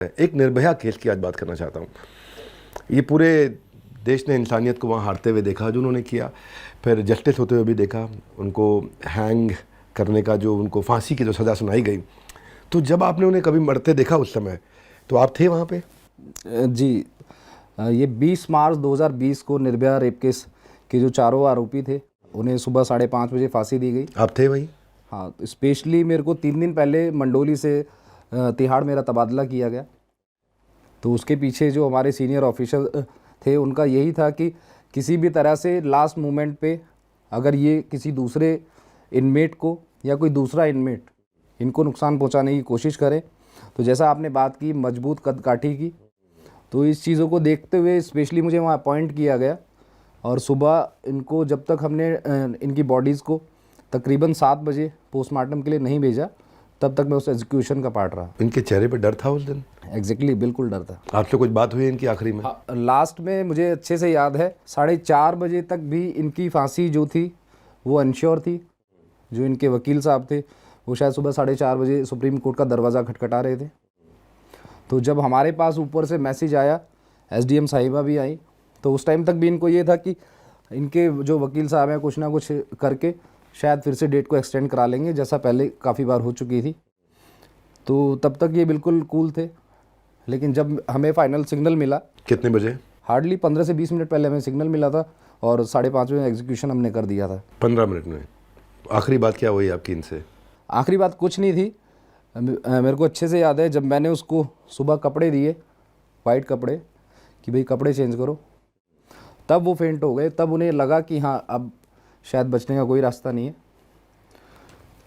एक निर्भया केस की आज बात करना चाहता हूँ। ये पूरे देश ने इंसानियत को वहाँ हारते हुए देखा जो उन्होंने किया, फिर जस्टिस होते हुए भी देखा, उनको हैंग करने का जो उनको फांसी की जो सज़ा सुनाई गई। तो जब आपने उन्हें कभी मरते देखा उस समय, तो आप थे वहाँ पे? जी, ये 20 मार्च 2020 को निर्भया रेप केस के जो चारों आरोपी थे उन्हें सुबह 5:30 बजे फांसी दी गई। आप थे वहीं? हाँ, स्पेशली मेरे को 3 दिन पहले मंडोली से तिहाड़ मेरा तबादला किया गया। तो उसके पीछे जो हमारे सीनियर ऑफिसर थे उनका यही था कि किसी भी तरह से लास्ट मोमेंट पे अगर ये किसी दूसरे इनमेट को या कोई दूसरा इनमेट इनको नुकसान पहुंचाने की कोशिश करे, तो जैसा आपने बात की मजबूत कदकाठी की, तो इस चीज़ों को देखते हुए स्पेशली मुझे वहाँ अपॉइंट किया गया। और सुबह इनको जब तक हमने इनकी बॉडीज़ को तकरीबन 7 बजे पोस्टमार्टम के लिए नहीं भेजा, तब तक मैं उस एग्जीक्यूशन का पार्ट रहा। इनके चेहरे पे डर था उस दिन? एग्जैक्टली, बिल्कुल डर था। आपसे कुछ बात हुई इनकी आखिरी में? हाँ, लास्ट में मुझे अच्छे से याद है 4:30 बजे तक भी इनकी फांसी जो थी वो अनश्योर थी। जो इनके वकील साहब थे वो शायद सुबह 4:30 बजे सुप्रीम कोर्ट का दरवाज़ा खटखटा रहे थे। तो जब हमारे पास ऊपर से मैसेज आया, एसडीएम साहिबा भी आई, तो उस टाइम तक भी इनको ये था कि इनके जो वकील साहब हैं कुछ ना कुछ करके शायद फिर से डेट को एक्सटेंड करा लेंगे, जैसा पहले काफ़ी बार हो चुकी थी। तो तब तक ये बिल्कुल कूल थे। लेकिन जब हमें फाइनल सिग्नल मिला, कितने बजे? हार्डली 15 से 20 मिनट पहले हमें सिग्नल मिला था और 5:30 बजे एग्जीक्यूशन हमने कर दिया था। 15 मिनट में? आखिरी बात क्या हुई आपकी इनसे? आखिरी बात कुछ नहीं थी। मेरे को अच्छे से याद है जब मैंने उसको सुबह कपड़े दिए, वाइट कपड़े, कि भाई कपड़े चेंज करो, तब वो फेंट हो गए। तब उन्हें लगा कि हाँ अब शायद बचने का कोई रास्ता नहीं है।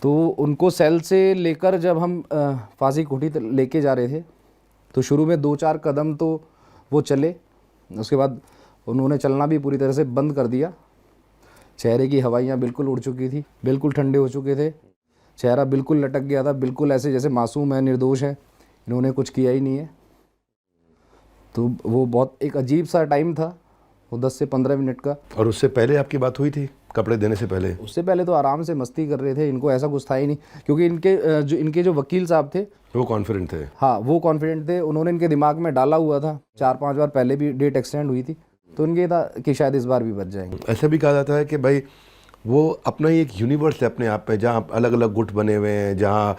तो उनको सेल से लेकर जब हम फांसी कोठी लेके जा रहे थे, तो शुरू में 2-4 कदम तो वो चले, उसके बाद उन्होंने चलना भी पूरी तरह से बंद कर दिया। चेहरे की हवाइयाँ बिल्कुल उड़ चुकी थी, बिल्कुल ठंडे हो चुके थे, चेहरा बिल्कुल लटक गया था, बिल्कुल ऐसे जैसे मासूम है, निर्दोष है, इन्होंने कुछ किया ही नहीं है। तो वो बहुत एक अजीब सा टाइम था, वो 10 से 15 मिनट का। और उससे पहले आपकी बात हुई थी कपड़े देने से पहले? उससे पहले तो आराम से मस्ती कर रहे थे, इनको ऐसा कुछ था ही नहीं, क्योंकि इनके जो वकील साहब थे वो कॉन्फिडेंट थे। हाँ, वो कॉन्फिडेंट थे। उन्होंने इनके दिमाग में डाला हुआ था, 4-5 बार पहले भी डेट एक्सटेंड हुई थी, तो इनके था कि शायद इस बार भी बच जाएंगे। ऐसा भी कहा जाता है कि भाई वो अपना ही एक यूनिवर्स है अपने आप में, जहाँ अलग अलग गुट बने हुए हैं, जहाँ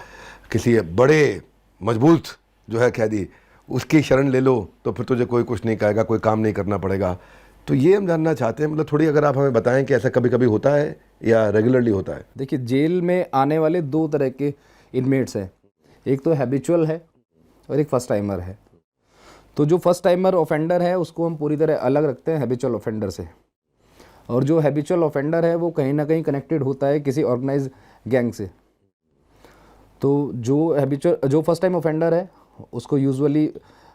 किसी बड़े मजबूत जो है कैदी उसकी शरण ले लो तो फिर तुझे कोई कुछ नहीं कहेगा, कोई काम नहीं करना पड़ेगा। तो ये हम जानना चाहते हैं, मतलब थोड़ी अगर आप हमें बताएं कि ऐसा कभी कभी होता है या रेगुलरली होता है? देखिए, जेल में आने वाले 2 तरह के इनमेट्स हैं, एक तो हैबिचुअल है और एक फर्स्ट टाइमर है। तो जो फर्स्ट टाइमर ऑफेंडर है उसको हम पूरी तरह अलग रखते हैं हैबिचुअल ऑफेंडर से। और जो हैबिचुअल ऑफेंडर है वो कहीं ना कहीं कनेक्टेड होता है किसी ऑर्गेनाइज गैंग से। तो जो फर्स्ट टाइम ऑफेंडर है उसको यूजुअली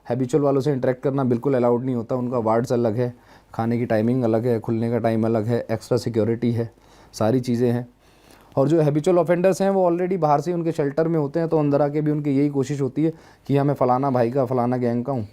हैबिचुअल वालों से इंटरेक्ट करना बिल्कुल अलाउड नहीं होता। उनका वार्ड्स अलग है, खाने की टाइमिंग अलग है, खुलने का टाइम अलग है, एक्स्ट्रा सिक्योरिटी है, सारी चीज़ें हैं। और जो हैबिचुअल ऑफेंडर्स हैं वो ऑलरेडी बाहर से उनके शेल्टर में होते हैं, तो अंदर आके भी उनकी यही कोशिश होती है कि हमें फ़लाना भाई का, फ़लाना गैंग का हूँ,